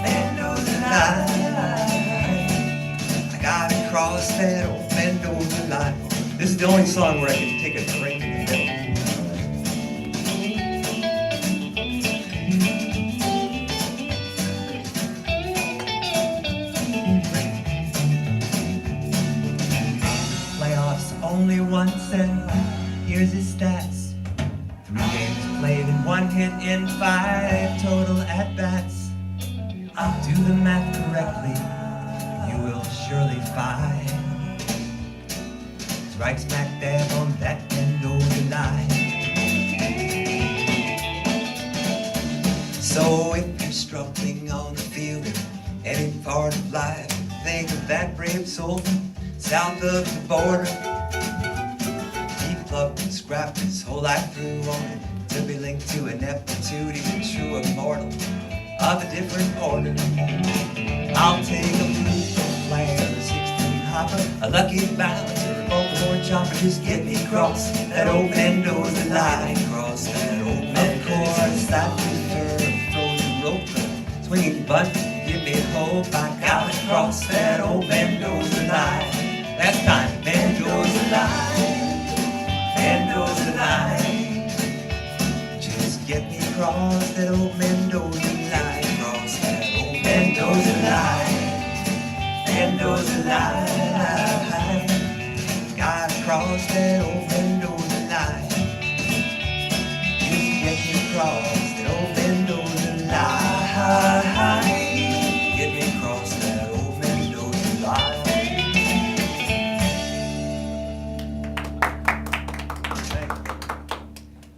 Mendoza line. I gotta cross that old Mendoza line. This is the only song where I can take a drink in the middle. Playoffs only once, and here's his stats. 3 games played and 1 hit in 5 total at-bats. I'll do the math correctly, you will surely find. Right smack dab on that Mendoza line. So if you're struggling on the field in any part of life, think of that brave soul south of the border. He plucked and scrapped his whole life through only to be linked to ineptitude. He's a true immortal of a different order. I'll take a blue flare, a 16 hopper, a lucky bouncer, Baltimore chopper, just get me across that old Mendoza line. Cross that old Mendoza line. Of course, I prefer a frozen rope, swinging bunt, give me hope. I gotta cross that old Mendoza line. Last time, Mendoza line, Mendoza line. Just get me across that old Mendoza line. Cross that old Mendoza line, Mendoza line. Gotta cross that old Mendoza line. Just get me across that old Mendoza line. Get me across that old Mendoza line.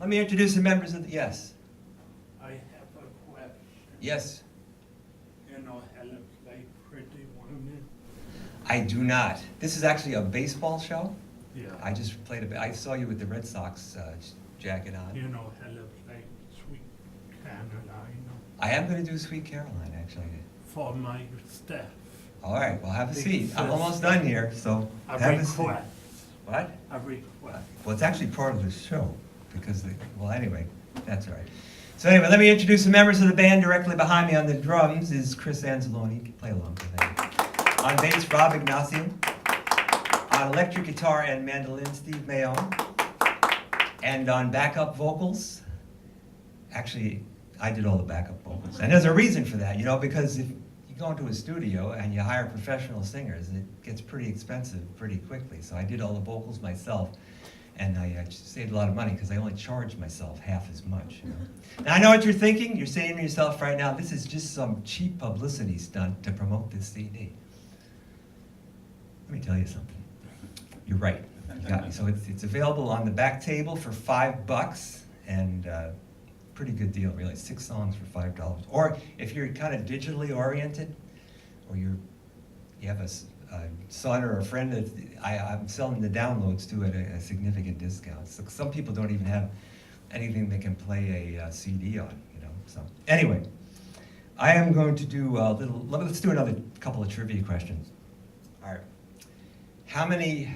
Let me introduce the members of the, yes.
I have a question.
Yes,
You know how to play Pretty Woman?
I do not. This is actually a baseball show.
Yeah.
I just played I saw you with the Red Sox jacket on.
You know how to play Sweet Caroline
I am going to do Sweet Caroline, actually.
for my staff.
All right, well, have a
Big
seat. I'm
fist.
almost done here, so
A
have a seat.
request.
What?
A request.
Well, it's actually part of the show, because, well, anyway, that's all right. So anyway, let me introduce the members of the band. Directly behind me on the drums is Chris Anzalone. You can play along with him. On bass, Rob Ignacio. On electric guitar and mandolin, Steve Mayone. And on backup vocals, actually, I did all the backup vocals. And there's a reason for that, because if you go into a studio and you hire professional singers, it gets pretty expensive pretty quickly. So I did all the vocals myself, and I saved a lot of money because I only charged myself half as much. Now I know what you're thinking. You're saying to yourself right now, this is just some cheap publicity stunt to promote this CD. Let me tell you something. You're right. You got me. So it's available on the back table for $5, and pretty good deal, really. 6 songs for $5. Or if you're kind of digitally oriented, or you have a son or a friend that I'm selling the downloads to at a significant discount. So some people don't even have anything they can play a CD on, So anyway, I am going to do a little. Let's do another couple of trivia questions. All right. How many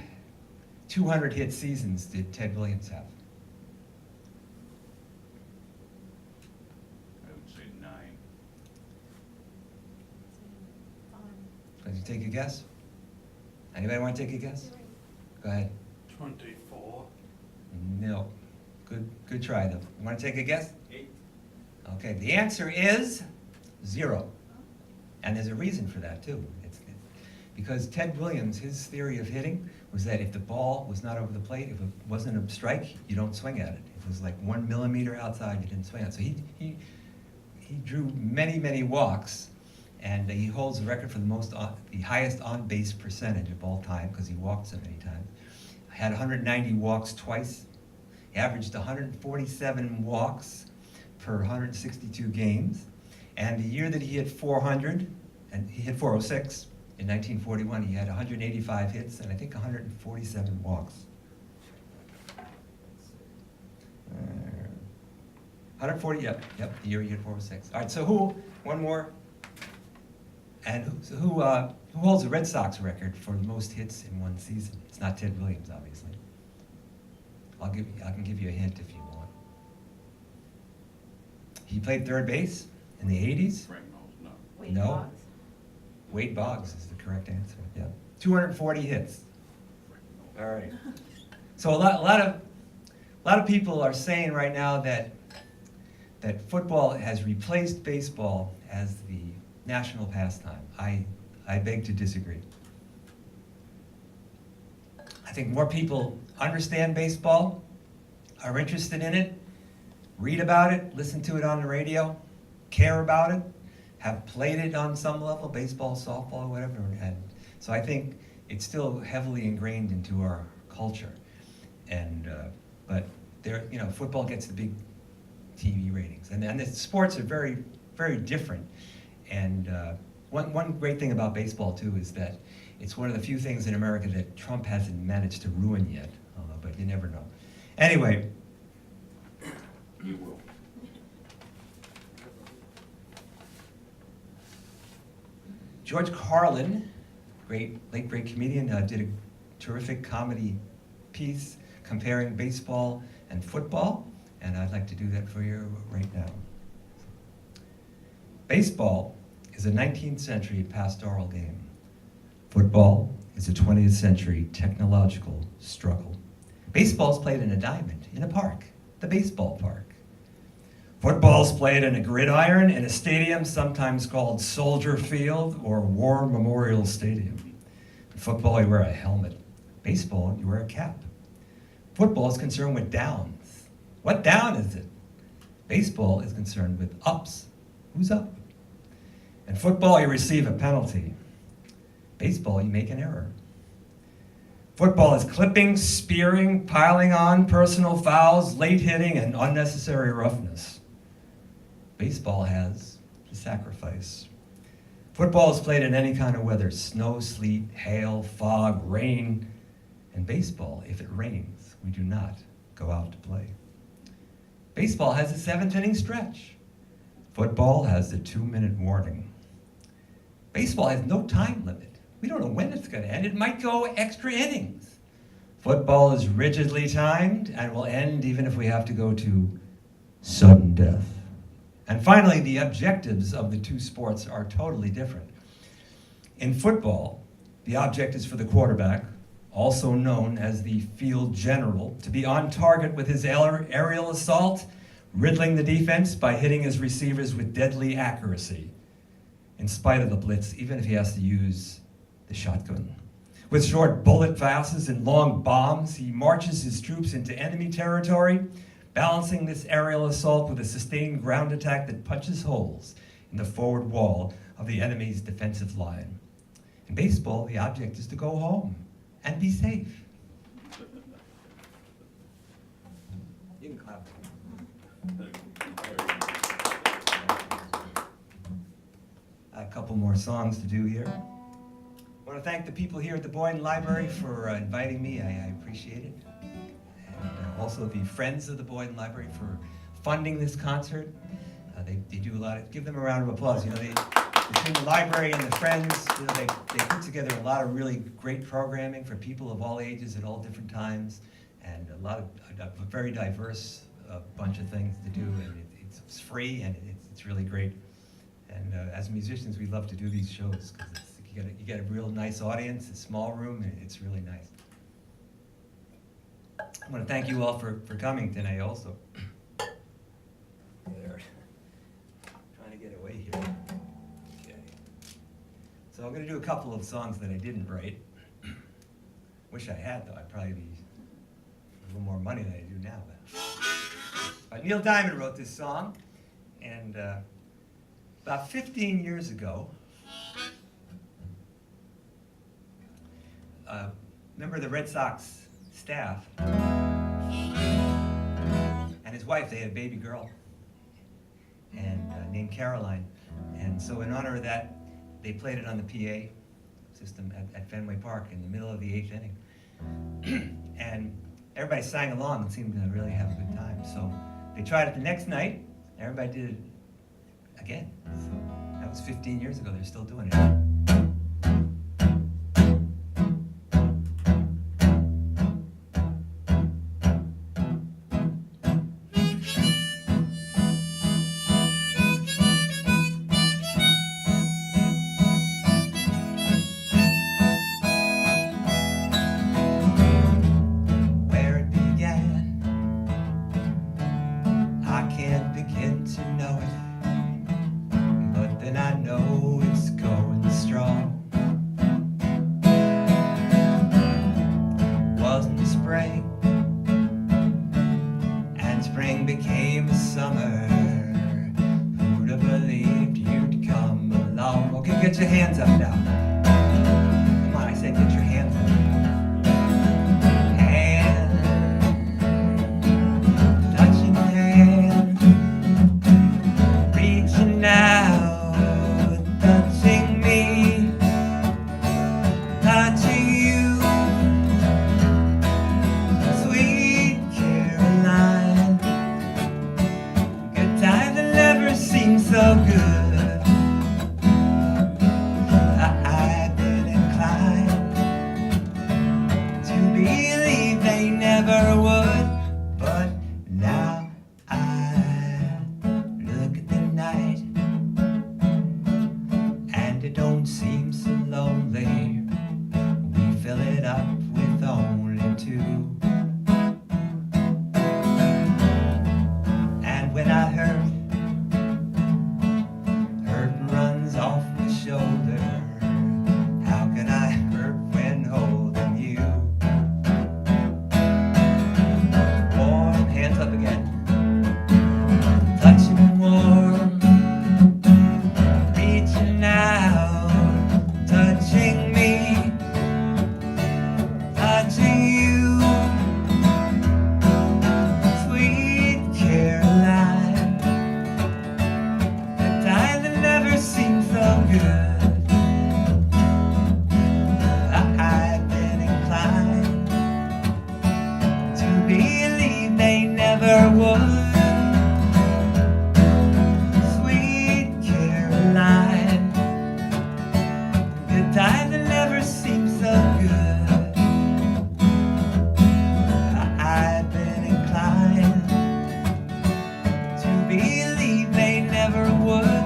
200-hit seasons did Ted Williams have?
I would say 9.
Can you take a guess? Anybody want to take a guess? Go ahead.
24.
No. Good try, though. You want to take a guess?
8.
Okay, the answer is 0. And there's a reason for that, too. Because Ted Williams, his theory of hitting was that if the ball was not over the plate, if it wasn't a strike, you don't swing at it. If it was like 1 millimeter outside, you didn't swing at it. So he drew many, many walks, and he holds the record for the highest on-base percentage of all time because he walked so many times. Had 190 walks twice. He averaged 147 walks per 162 games. And the year that he hit 400, and he hit 406 in 1941, he had 185 hits and I think 147 walks. 140, yep, the year he hit 406. All right, so one more. And who holds the Red Sox record for the most hits in one season? It's not Ted Williams, obviously. I can give you a hint if you want. He played third base in the 80s.
Frank knows, no.
Wade
No.
Boggs.
Wade Boggs is the correct answer, yeah. 240 hits. All right. So a lot of people are saying right now that football has replaced baseball as the national pastime. I beg to disagree. I think more people understand baseball, are interested in it, read about it, listen to it on the radio, care about it, have played it on some level, baseball, softball, whatever. And so I think it's still heavily ingrained into our culture. And but football gets the big TV ratings, and the sports are very, very different. And one great thing about baseball too is that it's one of the few things in America that Trump hasn't managed to ruin yet, but you never know. Anyway.
You will.
George Carlin, late great comedian, did a terrific comedy piece comparing baseball and football, and I'd like to do that for you right now. Baseball is a 19th century pastoral game. Football is a 20th century technological struggle. Baseball's played in a diamond, in a park, the baseball park. Football's played in a gridiron in a stadium sometimes called Soldier Field or War Memorial Stadium. In football, you wear a helmet. Baseball, you wear a cap. Football is concerned with downs. What down is it? Baseball is concerned with ups. Who's up? In football, you receive a penalty. Baseball, you make an error. Football is clipping, spearing, piling on, personal fouls, late hitting, and unnecessary roughness. Baseball has the sacrifice. Football is played in any kind of weather, snow, sleet, hail, fog, rain. And baseball, if it rains, we do not go out to play. Baseball has a 7th inning stretch. Football has the 2-minute warning. Baseball has no time limit. We don't know when it's going to end. It might go extra innings. Football is rigidly timed and will end even if we have to go to sudden death. And finally, the objectives of the two sports are totally different. In football, the object is for the quarterback, also known as the field general, to be on target with his aerial assault, riddling the defense by hitting his receivers with deadly accuracy, in spite of the blitz, even if he has to use the shotgun. With short bullet passes and long bombs, he marches his troops into enemy territory, balancing this aerial assault with a sustained ground attack that punches holes in the forward wall of the enemy's defensive line. In baseball, the object is to go home and be safe. You can clap. A couple more songs to do here. I want to thank the people here at the Boyden Library for inviting me. I appreciate it. And also the Friends of the Boyden Library for funding this concert. They do a lot of, give them a round of applause. Between the library and the Friends, they put together a lot of really great programming for people of all ages at all different times, and a very diverse bunch of things to do, and it's free, and it's really great. And as musicians, we love to do these shows because you get a real nice audience, a small room, and it's really nice. I want to thank you all for coming tonight also. There. Trying to get away here. Okay. So I'm going to do a couple of songs that I didn't write. Wish I had, though. I'd probably be a little more money than I do now. But Neil Diamond wrote this song, and about 15 years ago, a member of the Red Sox staff and his wife, they had a baby girl. and named Caroline. And so in honor of that, they played it on the PA system at Fenway Park in the middle of the 8th inning. And everybody sang along and seemed to really have a good time. So they tried it the next night, and everybody did it again. So that was 15 years ago. They're still doing it. Where it began, I can't begin to know it, but then I know it's going strong. Wasn't spring, and spring became summer. Who'd have believed you'd come along? Okay, get your hands up now. Come on, I said get your hands up. Touching hands, reaching out, touching me, touching you, sweet Caroline. Good times that never seem so good. I've been inclined to believe they never would, but now I look at the night and it don't seem so lonely. We fill it up with only two. And when I hurt runs off my shoulder. How can I hurt when holding you? Warm, hands up again. Touching warm, reaching out, touching me, touching you, sweet Caroline. The time that never seemed so good. I've been inclined to believe they never would. Sweet Caroline, good times that never seem so good. I've been inclined to believe they never would.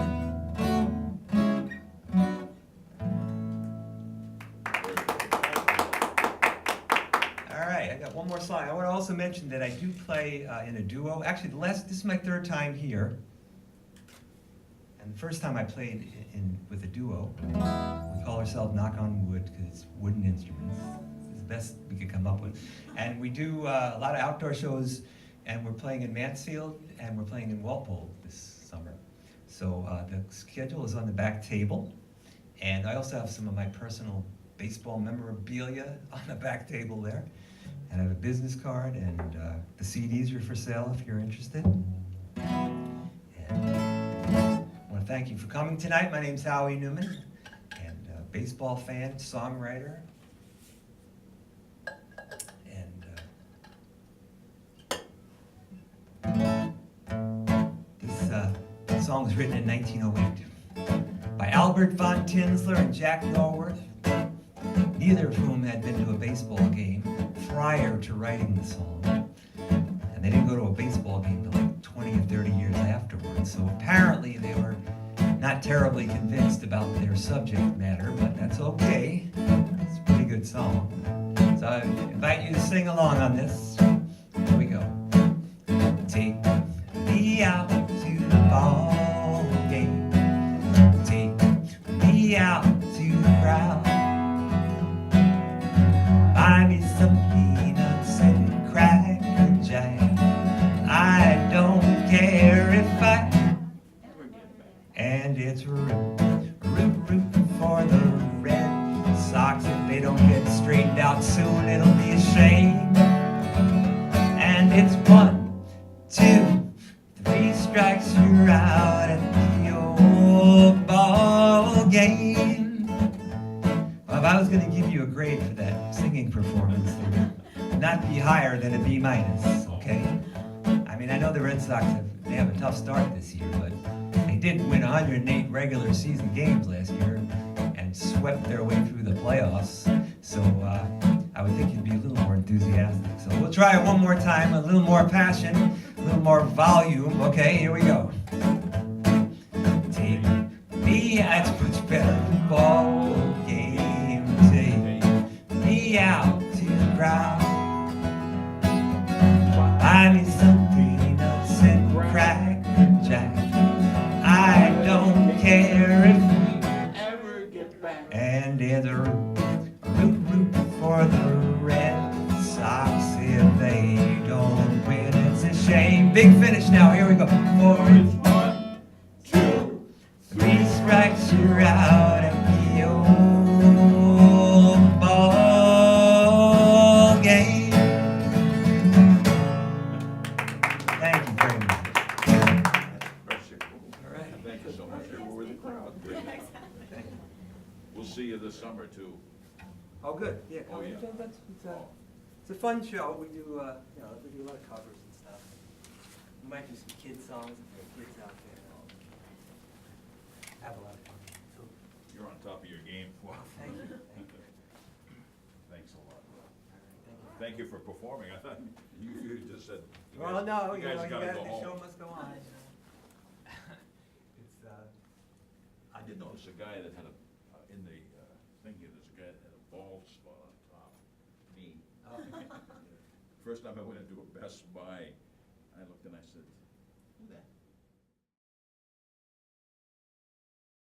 All right, I got one more song. I want to also mention that I do play in a duo. Actually, this is my third time here. And the first time I played with a duo. We call ourselves Knock on Wood because it's wooden instruments. It's the best we could come up with. And we do a lot of outdoor shows, and we're playing in Mansfield, and we're playing in Walpole this summer. So the schedule is on the back table. And I also have some of my personal baseball memorabilia on the back table there. And I have a business card, and the CDs are for sale if you're interested. And I want to thank you for coming tonight. My name's Howie Newman, and baseball fan, songwriter. And this song was written in 1908 by Albert von Tinsler and Jack Norworth, neither of whom had been to a baseball game prior to writing the song. And they didn't go to a baseball game until like 20 or 30 years afterwards. So apparently they were not terribly convinced about their subject matter, but that's okay. It's a pretty good song. So I invite you to sing along on this. Here we go. Take me out to the ball game. Take me out to the crowd. Buy me some peanuts and cracker jack. I don't care if I. And it's root for the Red Sox. If they don't get straightened out soon, it'll be a shame. And it's 1, 2, 3 strikes, you're out. than a B minus, okay? I mean, I know the Red Sox they have a tough start this year, but they did win 108 regular season games last year and swept their way through the playoffs. So I would think you'd be a little more enthusiastic. So we'll try it one more time, a little more passion, a little more volume. Okay, here we go. Take me, that's much better. Ball game, take me out to the crowd. I need some peanuts and Cracker Jack. I don't care if we
ever get back.
and there's a root for the Red Sox if they don't win. It's a shame. Big finish now. Here we go. For
It's 1, 2,
3 strikes, you're out at the old ball game. Thank you very much.
Pressure.
All right.
Thank you so much. You were with the crowd.
Thank you.
We'll see you this summer too.
Oh, good. Yeah.
Oh, yeah.
It's a fun show. We do, we do a lot of covers and stuff. We might do some kid songs if there are kids out there. Have a lot of fun. So,
You're on top of your game. Wow.
thank you. Thank you.
Thanks a lot.
All right,
Thank you for performing. I thought you just said.
thank you. Well, no,
you guys gotta go
the show
home.
must go on. It's,
I did notice a guy that had in the thing here, there's a guy that had a bald spot on top. Me. First time I went into a Best Buy, I looked and I said, who the